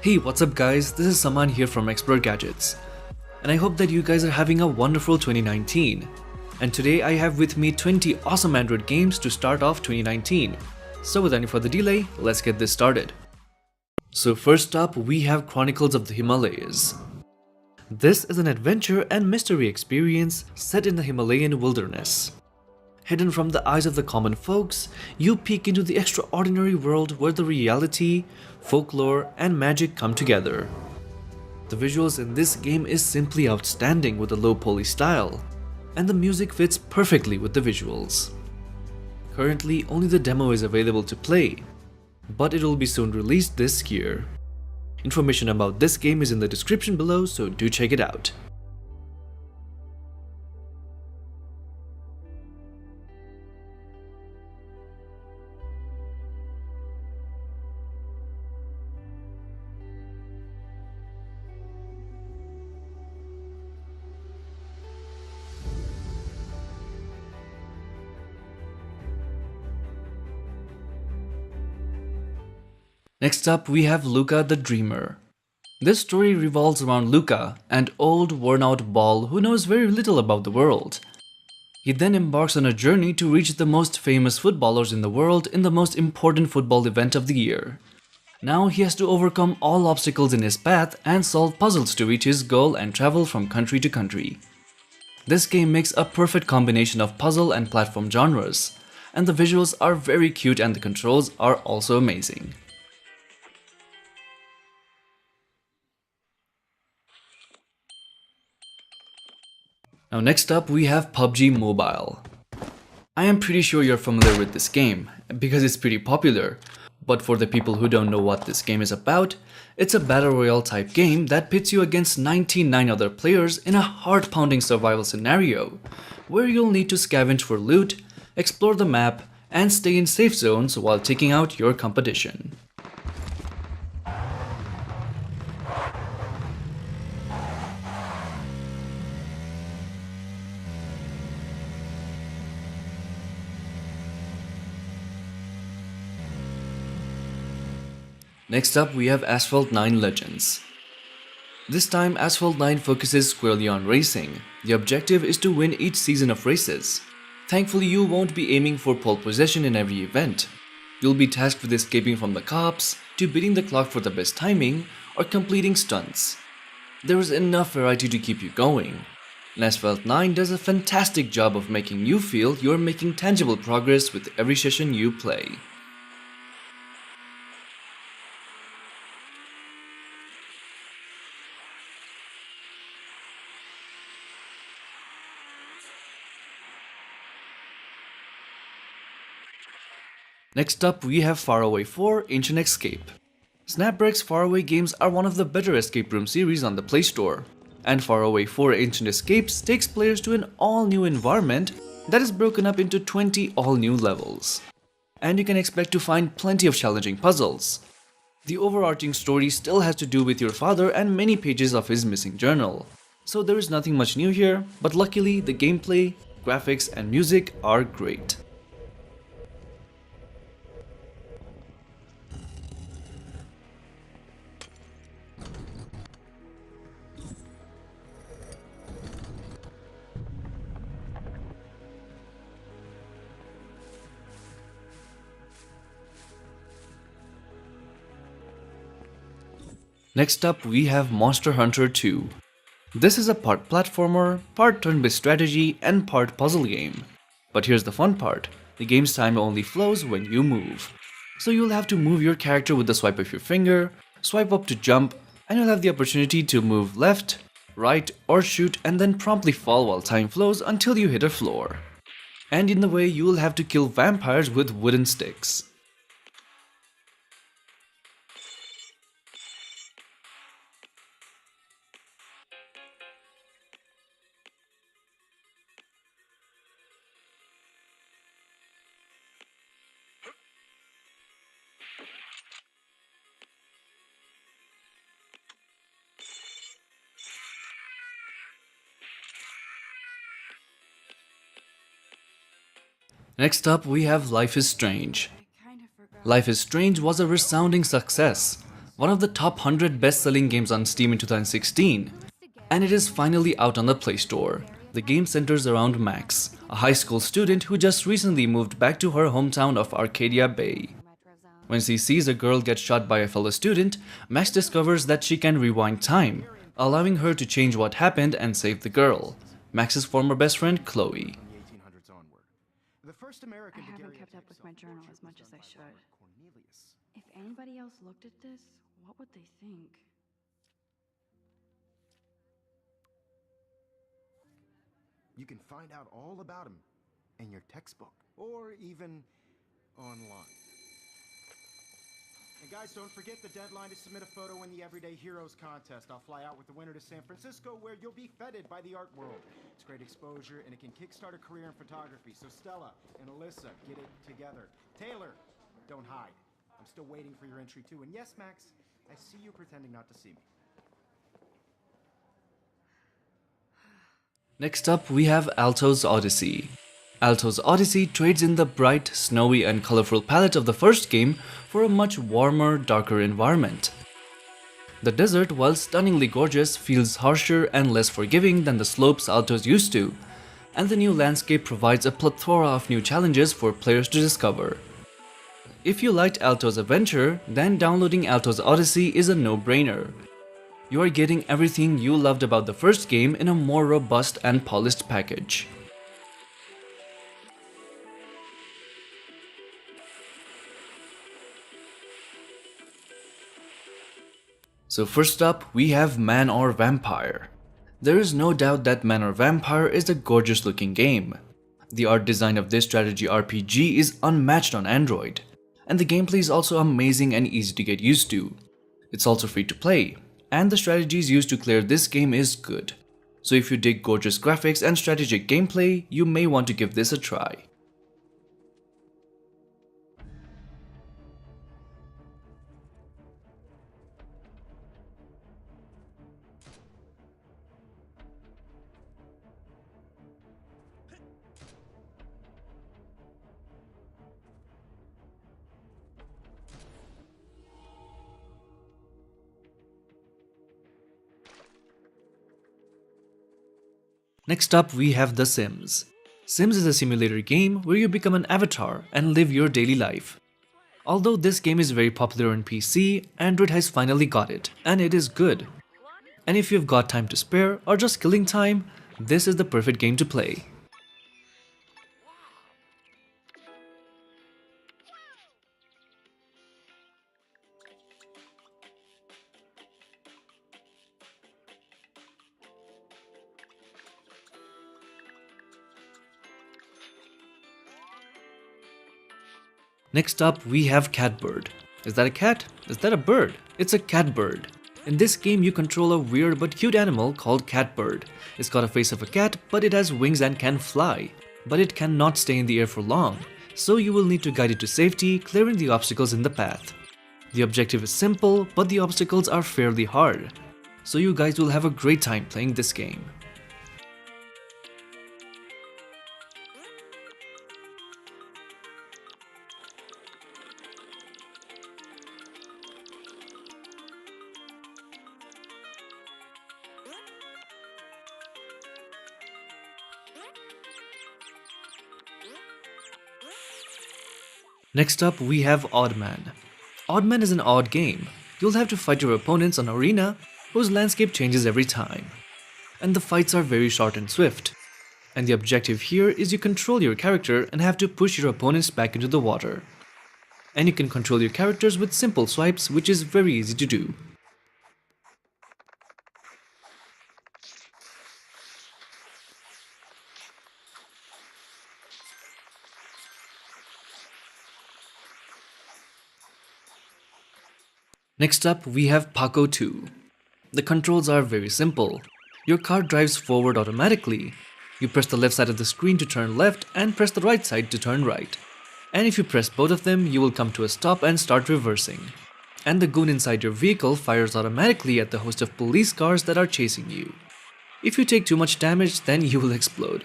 Hey, what's up guys, this is Saman here from Expert Gadgets. And I hope that you guys are having a wonderful 2019. And today I have with me 20 awesome Android games to start off 2019. So without any further delay, let's get this started. So first up, we have Chronicles of the Himalayas. This is an adventure and mystery experience set in the Himalayan wilderness. Hidden from the eyes of the common folks, you peek into the extraordinary world where the reality, folklore, and magic come together. The visuals in this game is simply outstanding with a low poly style, and the music fits perfectly with the visuals. Currently, only the demo is available to play, but it will be soon released this year. Information about this game is in the description below, so do check it out. Next up, we have Luca the Dreamer. This story revolves around Luca, an old, worn-out ball who knows very little about the world. He then embarks on a journey to reach the most famous footballers in the world in the most important football event of the year. Now he has to overcome all obstacles in his path and solve puzzles to reach his goal and travel from country to country. This game makes a perfect combination of puzzle and platform genres, and the visuals are very cute and the controls are also amazing. Now next up we have PopG Mobile. I am pretty sure you're familiar with this game, because it's pretty popular, but for the people who don't know what this game is about, it's a battle royale type game that pits you against 99 other players in a heart-pounding survival scenario, where you'll need to scavenge for loot, explore the map, and stay in safe zones while taking out your competition. Next up, we have Asphalt 9 Legends. This time, Asphalt 9 focuses squarely on racing. The objective is to win each season of races. Thankfully, you won't be aiming for pole position in every event. You'll be tasked with escaping from the cops, to beating the clock for the best timing, or completing stunts. There is enough variety to keep you going. And Asphalt 9 does a fantastic job of making you feel you're making tangible progress with every session you play. Next up, we have Faraway 4 Ancient Escape. Snapdragon's Faraway games are one of the better escape room series on the Play Store, and Faraway 4 Ancient Escapes takes players to an all-new environment that is broken up into 20 all-new levels. And you can expect to find plenty of challenging puzzles. The overarching story still has to do with your father and many pages of his missing journal, so there is nothing much new here, but luckily the gameplay, graphics, and music are great. Next up, we have Monster Hunter 2. This is a part platformer, part turn-based strategy, and part puzzle game. But here's the fun part, the game's time only flows when you move. So you'll have to move your character with the swipe of your finger, swipe up to jump, and you'll have the opportunity to move left, right, or shoot and then promptly fall while time flows until you hit a floor. And in the way, you'll have to kill vampires with wooden sticks. Next up, we have Life is Strange. Life is Strange was a resounding success. one of the top 100 best-selling games on Steam in 2016, and it is finally out on the Play Store. The game centers around Max, a high school student who just recently moved back to her hometown of Arcadia Bay. When she sees a girl get shot by a fellow student, Max discovers that she can rewind time, allowing her to change what happened and save the girl, Max's former best friend Chloe. I haven't kept up with my journal as much as I should. If anybody else looked at this, what would they think? You can find out all about him in your textbook or even online. And guys, don't forget the deadline to submit a photo in the Everyday Heroes contest. I'll fly out with the winner to San Francisco, where you'll be feted by the art world. It's great exposure, and it can kickstart a career in photography. So Stella and Alyssa, get it together. Taylor, don't hide. I'm still waiting for your entry too. And yes, Max, I see you pretending not to see me. Next up, we have Altos Odyssey. Altos Odyssey trades in the bright, snowy and colorful palette of the first game for a much warmer, darker environment. The desert, while stunningly gorgeous, feels harsher and less forgiving than the slopes Altos used to, and the new landscape provides a plethora of new challenges for players to discover. If you liked Altos Adventure, then downloading Altos Odyssey is a no-brainer. You are getting everything you loved about the first game in a more robust and polished package. So first up, we have Man or Vampire. There is no doubt that Man or Vampire is a gorgeous looking game. The art design of this strategy RPG is unmatched on Android, and the gameplay is also amazing and easy to get used to. It's also free to play, and the strategies used to clear this game is good. So if you dig gorgeous graphics and strategic gameplay, you may want to give this a try. Next up, we have The Sims. Sims is a simulator game where you become an avatar and live your daily life. Although this game is very popular on PC, Android has finally got it, and it is good. And if you've got time to spare or just killing time, this is the perfect game to play. Next up, we have Catbird. Is that a cat? Is that a bird? It's a catbird. In this game, you control a weird but cute animal called Catbird. It's got a face of a cat, but it has wings and can fly. But it cannot stay in the air for long, so you will need to guide it to safety, clearing the obstacles in the path. The objective is simple, but the obstacles are fairly hard. So you guys will have a great time playing this game. Next up, we have Oddman. Oddman is an odd game. You'll have to fight your opponents on Arena, whose landscape changes every time. And the fights are very short and swift. And the objective here is you control your character and have to push your opponents back into the water. And you can control your characters with simple swipes, which is very easy to do. Next up, we have Paco 2. The controls are very simple. Your car drives forward automatically. You press the left side of the screen to turn left and press the right side to turn right. And if you press both of them, you will come to a stop and start reversing. And the goon inside your vehicle fires automatically at the host of police cars that are chasing you. If you take too much damage, then you will explode.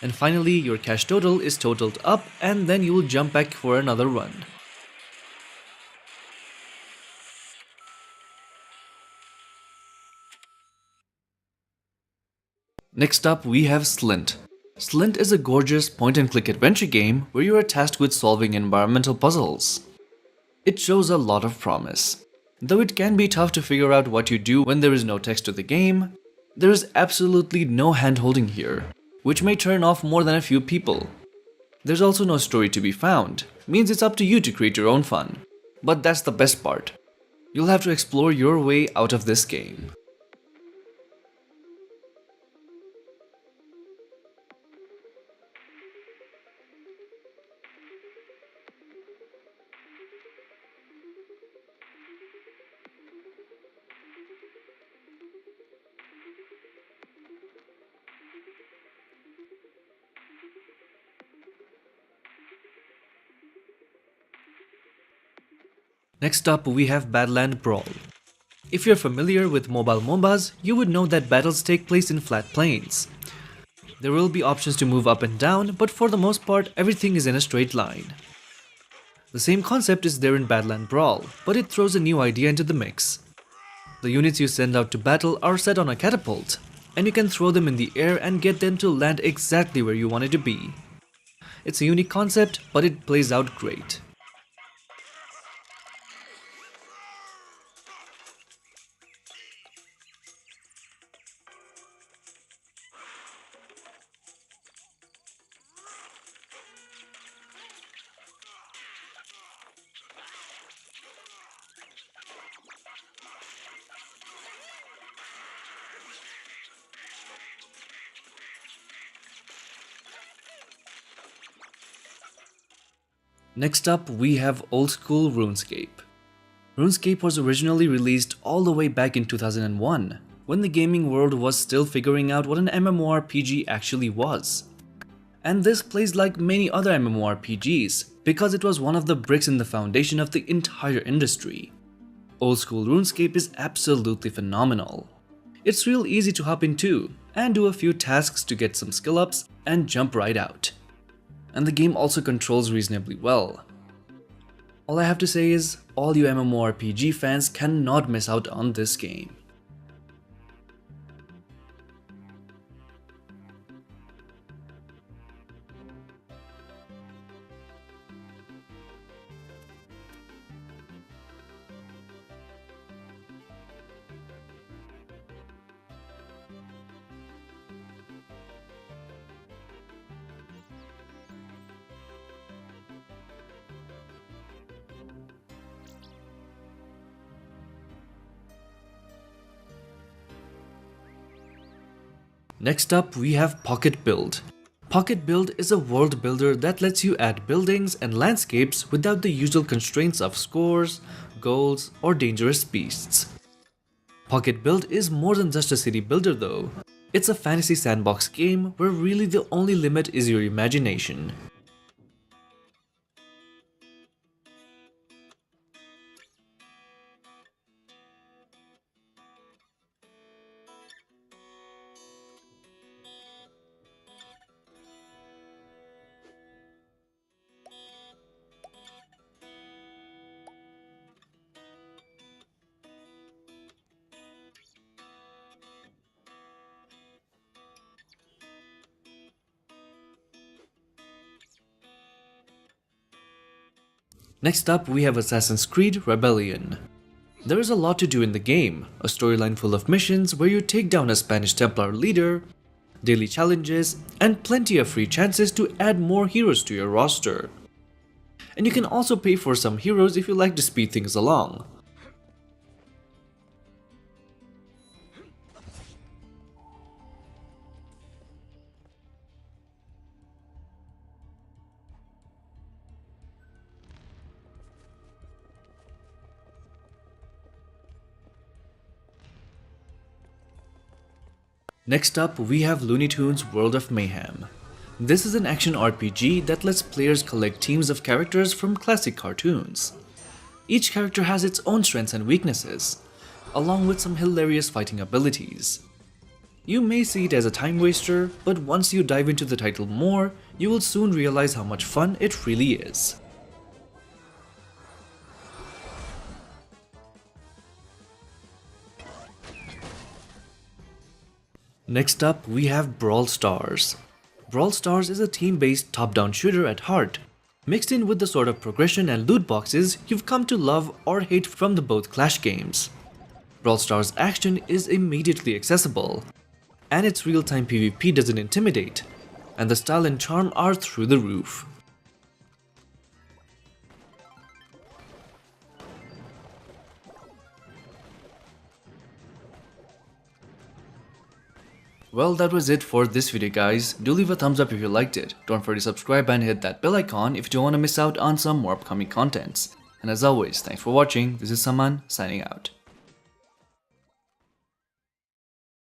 And finally, your cash total is totaled up and then you will jump back for another run. Next up, we have Slynt. Slynt is a gorgeous point-and-click adventure game where you are tasked with solving environmental puzzles. It shows a lot of promise. Though it can be tough to figure out what you do when there is no text to the game, there is absolutely no hand-holding here, which may turn off more than a few people. There's also no story to be found, means it's up to you to create your own fun. But that's the best part. You'll have to explore your way out of this game. Next up, we have Land Brawl. If you're familiar with mobile MOBAs, you would know that battles take place in flat plains. There will be options to move up and down, but for the most part, everything is in a straight line. The same concept is there in Land Brawl, but it throws a new idea into the mix. The units you send out to battle are set on a catapult, and you can throw them in the air and get them to land exactly where you want it to be. It's a unique concept, but it plays out great. Next up, we have Old School Runescape. Runescape was originally released all the way back in 2001, when the gaming world was still figuring out what an MMORPG actually was. And this plays like many other MMORPGs, because it was one of the bricks in the foundation of the entire industry. Old School Runescape is absolutely phenomenal. It's real easy to hop into, and do a few tasks to get some skill ups, and jump right out. And the game also controls reasonably well. All I have to say is, all you MMORPG fans cannot miss out on this game. Next up, we have Pocket Build. Pocket Build is a world builder that lets you add buildings and landscapes without the usual constraints of scores, goals, or dangerous beasts. Pocket Build is more than just a city builder though. It's a fantasy sandbox game where really the only limit is your imagination. Next up, we have Assassin's Creed Rebellion. There is a lot to do in the game, a storyline full of missions where you take down a Spanish Templar leader, daily challenges, and plenty of free chances to add more heroes to your roster. And you can also pay for some heroes if you like to speed things along. Next up, we have Looney Tunes World of Mayhem. This is an action RPG that lets players collect teams of characters from classic cartoons. Each character has its own strengths and weaknesses, along with some hilarious fighting abilities. You may see it as a time waster, but once you dive into the title more, you will soon realize how much fun it really is. Next up, we have Brawl Stars. Brawl Stars is a team-based top-down shooter at heart, mixed in with the sort of progression and loot boxes you've come to love or hate from the both Clash games. Brawl Stars action is immediately accessible, and its real-time PvP doesn't intimidate, and the style and charm are through the roof. Well, that was it for this video guys. Do leave a thumbs up if you liked it. Don't forget to subscribe and hit that bell icon if you don't want to miss out on some more upcoming contents. And as always, thanks for watching. This is Saman signing out.